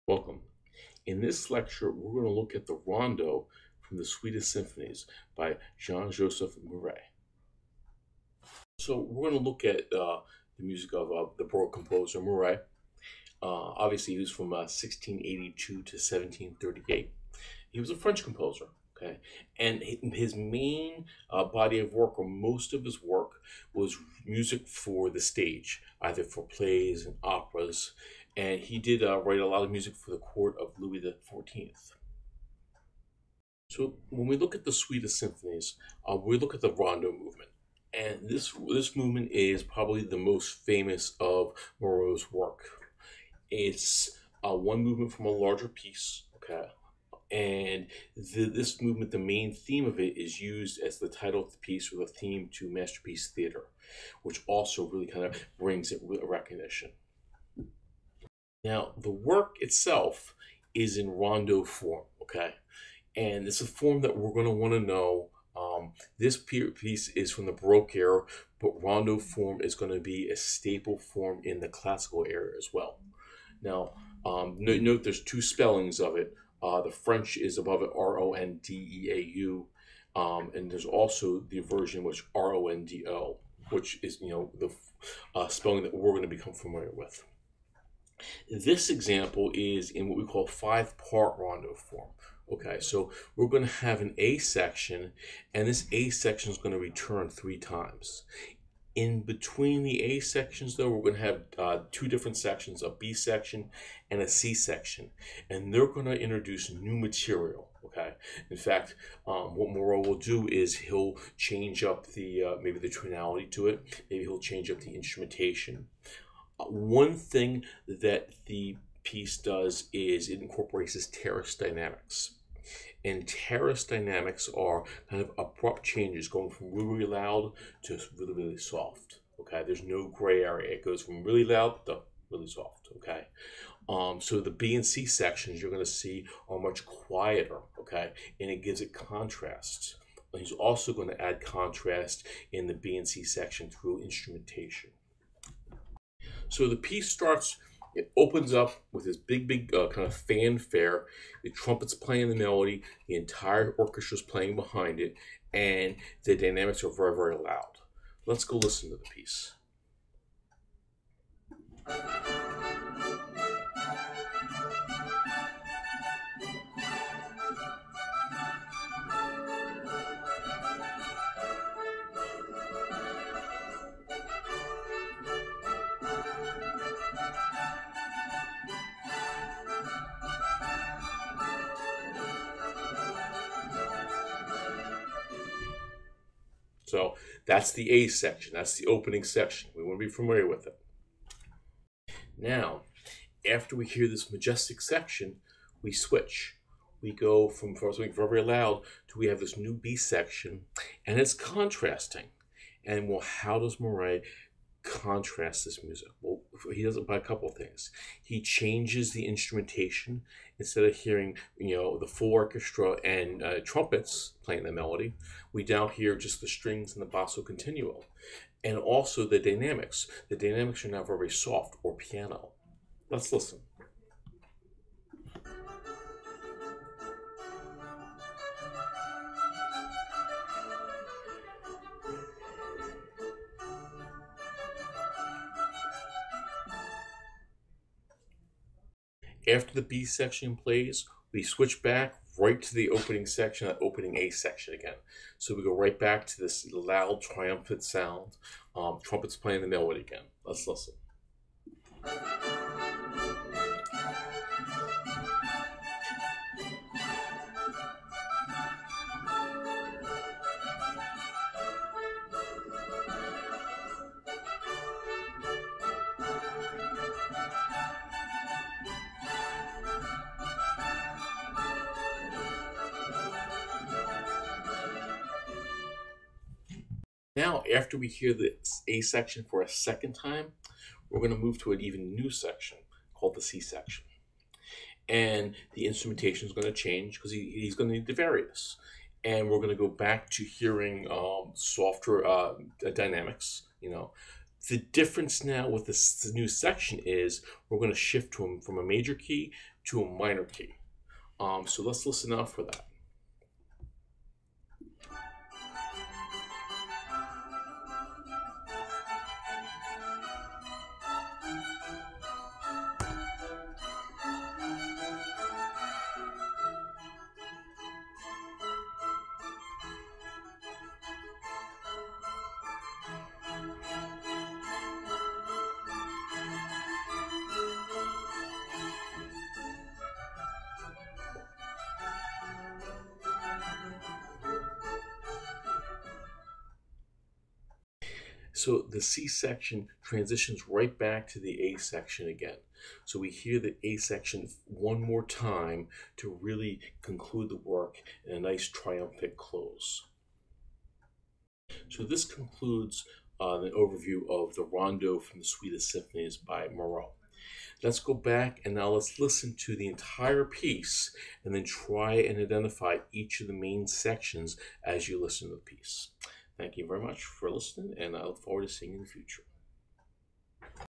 Welcome. In this lecture, we're going to look at the Rondeau from the Swedish Symphonies by Jean-Joseph Mouret. So we're going to look at the music of the Baroque composer Mouret. Obviously, he was from 1682 to 1738. He was a French composer. Okay, and his main body of work, or most of his work, was music for the stage, either for plays and operas. And he did write a lot of music for the court of Louis the XIV. So when we look at the Swedish symphonies, we look at the Rondo movement, and this movement is probably the most famous of Moreau's work. It's one movement from a larger piece. Okay, and this movement, the main theme of it, is used as the title of the piece or the theme to Masterpiece Theater, which also really kind of brings it recognition. Now, the work itself is in rondo form, okay? And it's a form that we're going to want to know. This piece is from the Baroque era, but rondo form is going to be a staple form in the classical era as well. Now, note there's two spellings of it. The French is above it Rondeau, and there's also the version which Rondo, which is the spelling that we're going to become familiar with. This example is in what we call five-part rondo form. Okay, so we're going to have an A section, and this A section is going to return 3 times. In between the A sections, though, we're going to have two different sections, a B section and a C section, and they're going to introduce new material. Okay, in fact, what Moreau will do is he'll change up the maybe the tonality to it. Maybe he'll change up the instrumentation. One thing that the piece does is it incorporates this terrace dynamics. And terrace dynamics are kind of abrupt changes going from really, really loud to really, really soft. Okay, there's no gray area. It goes from really loud to really soft. Okay, so the B and C sections you're going to see are much quieter. Okay, and it gives it contrast. He's also going to add contrast in the B and C section through instrumentation. So the piece starts, it opens up with this big kind of fanfare. The trumpet's playing the melody, the entire orchestra's playing behind it, and the dynamics are very, very loud. Let's go listen to the piece. So that's the A section. That's the opening section. We want to be familiar with it. Now, after we hear this majestic section, we switch. We go from something very, very loud to we have this new B section, and it's contrasting. And well, how does Mouret contrast this music? Well, he does it by a couple of things. He changes the instrumentation. Instead of hearing, the full orchestra and trumpets playing the melody, we now hear just the strings and the basso continuo. And also the dynamics. The dynamics are now very soft, or piano. Let's listen. After the B section plays, we switch back right to the opening section, that opening A section again. So we go right back to this loud, triumphant sound. Trumpets playing the melody again. Let's listen. Now, after we hear the A section for a second time, we're going to move to an even new section called the C section. And the instrumentation is going to change because he's going to need to vary this. And we're going to go back to hearing softer dynamics. The difference now with this new section is we're going to shift from a major key to a minor key. So let's listen out for that. So the C section transitions right back to the A section again. So we hear the A section one more time to really conclude the work in a nice triumphant close. So this concludes the overview of the Rondeau from the Suite of Symphonies by Mouret. Let's go back and now let's listen to the entire piece and then try and identify each of the main sections as you listen to the piece. Thank you very much for listening, and I look forward to seeing you in the future.